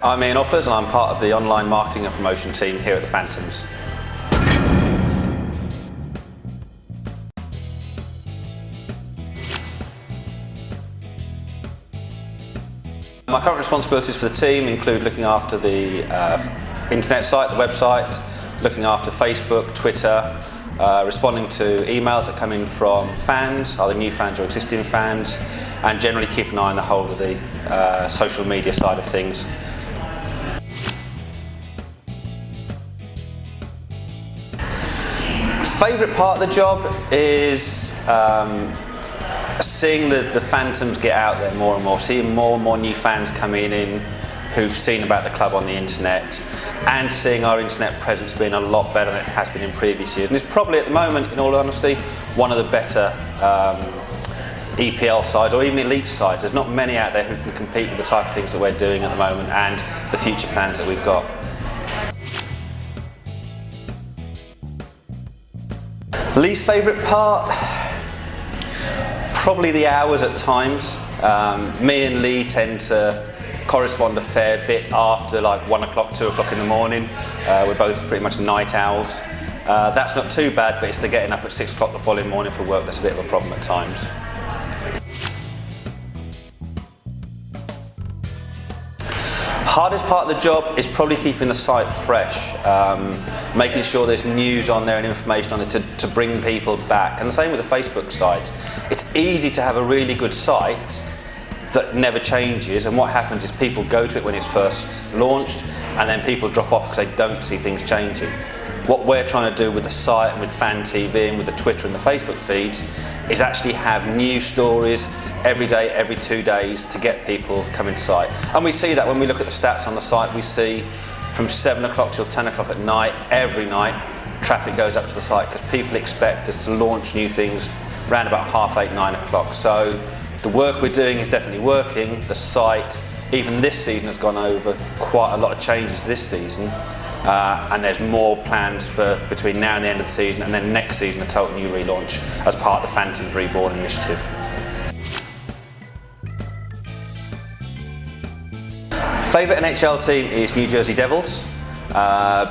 I'm Ian Offers and I'm part of the online marketing and promotion team here at the Phantoms. My current responsibilities for the team include looking after the internet site, the website, looking after Facebook, Twitter, responding to emails that come in from fans, either new fans or existing fans, and generally keep an eye on the whole of the social media side of things. Favourite part of the job is seeing the Phantoms get out there more and more, seeing more and more new fans coming in who've seen about the club on the internet, and seeing our internet presence being a lot better than it has been in previous years. And it's probably at the moment, in all honesty, one of the better EPL sides or even elite sides. There's not many out there who can compete with the type of things that we're doing at the moment and the future plans that we've got. Least favourite part? Probably the hours at times. Me and Lee tend to correspond a fair bit after like 1 o'clock, 2 o'clock in the morning. We're both pretty much night owls. That's not too bad, but it's the getting up at 6 o'clock the following morning for work that's a bit of a problem at times. Hardest part of the job is probably keeping the site fresh, making sure there's news on there and information on it to bring people back. And the same with the Facebook site. It's easy to have a really good site that never changes, and what happens is people go to it when it's first launched and then people drop off because they don't see things changing. What we're trying to do with the site and with Fan TV and with the Twitter and the Facebook feeds is actually have new stories every day, every 2 days to get people coming to site. And we see that when we look at the stats on the site. We see from 7 o'clock till 10 o'clock at night, every night, traffic goes up to the site because people expect us to launch new things around about 8:30, 9 o'clock. So the work we're doing is definitely working. The site, even this season, has gone over quite a lot of changes this season. And there's more plans for between now and the end of the season, and then next season a total new relaunch as part of the Phantoms Reborn initiative. Favourite NHL team is New Jersey Devils.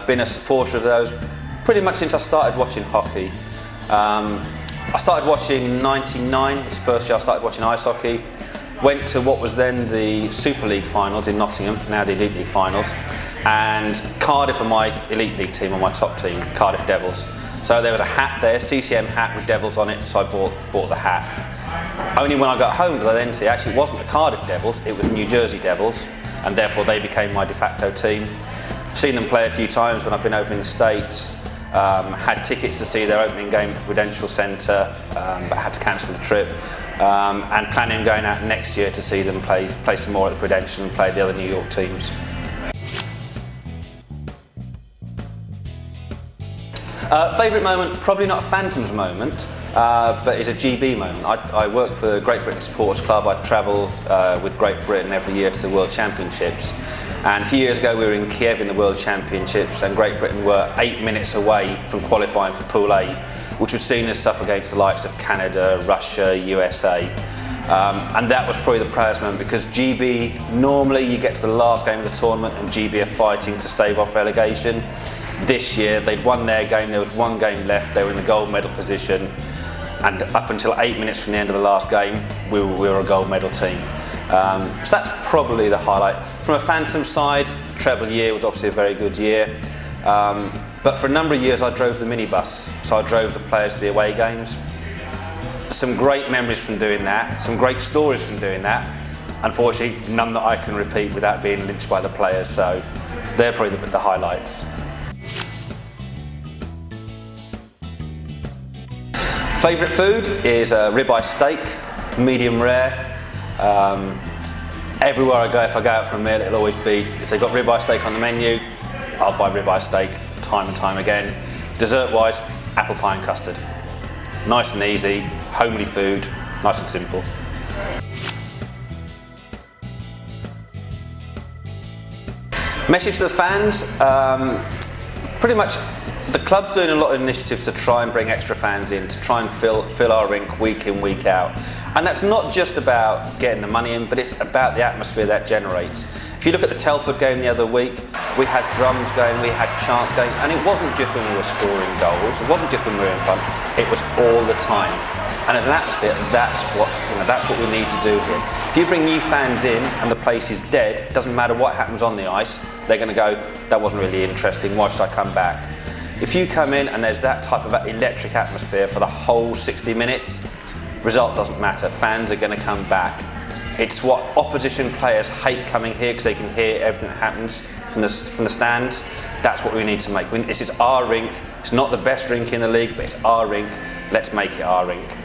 Been a supporter of those pretty much since I started watching hockey. I started watching in '99, it was the first year I started watching ice hockey. Went to what was then the Super League finals in Nottingham, now the Elite League finals, and Cardiff are my Elite League team, or my top team, Cardiff Devils. So there was a hat there, CCM hat with Devils on it, so I bought the hat. Only when I got home did I then see actually it wasn't the Cardiff Devils, it was New Jersey Devils, and therefore they became my de facto team. I've seen them play a few times when I've been over in the States. Had tickets to see their opening game at the Prudential Centre, but had to cancel the trip. And planning on going out next year to see them play some more at the Prudential and play the other New York teams. Favourite moment, probably not a Phantoms moment, but is a GB moment. I work for Great Britain Supporters Club. I travel with Great Britain every year to the World Championships. And a few years ago we were in Kiev in the World Championships, and Great Britain were 8 minutes away from qualifying for Pool A, which was seen as up against the likes of Canada, Russia, USA. And that was probably the proudest moment, because GB, normally you get to the last game of the tournament and GB are fighting to stave off relegation. This year they'd won their game, there was one game left, they were in the gold medal position, and up until 8 minutes from the end of the last game we were a gold medal team. So that's probably the highlight. From a Phantom side, the treble year was obviously a very good year. But for a number of years I drove the minibus, so I drove the players to the away games. Some great memories from doing that, some great stories from doing that. Unfortunately, none that I can repeat without being lynched by the players, so they're probably the highlights. Favourite food is ribeye steak, medium rare. Everywhere I go, if I go out for a meal, it'll always be, if they've got ribeye steak on the menu, I'll buy ribeye steak time and time again. Dessert-wise, apple pie and custard. Nice and easy, homely food, nice and simple. Message to the fans, pretty much The club's doing a lot of initiatives to try and bring extra fans in, to try and fill our rink week in, week out. And that's not just about getting the money in, but it's about the atmosphere that generates. If you look at the Telford game the other week, we had drums going, we had chants going, and it wasn't just when we were scoring goals, it wasn't just when we were in front, it was all the time. And as an atmosphere, that's what we need to do here. If you bring new fans in and the place is dead, it doesn't matter what happens on the ice, they're going to go, that wasn't really interesting, why should I come back? If you come in and there's that type of electric atmosphere for the whole 60 minutes, result doesn't matter, fans are going to come back. It's what opposition players hate coming here because they can hear everything that happens from the stands. That's what we need to make. This is our rink, it's not the best rink in the league, but it's our rink, let's make it our rink.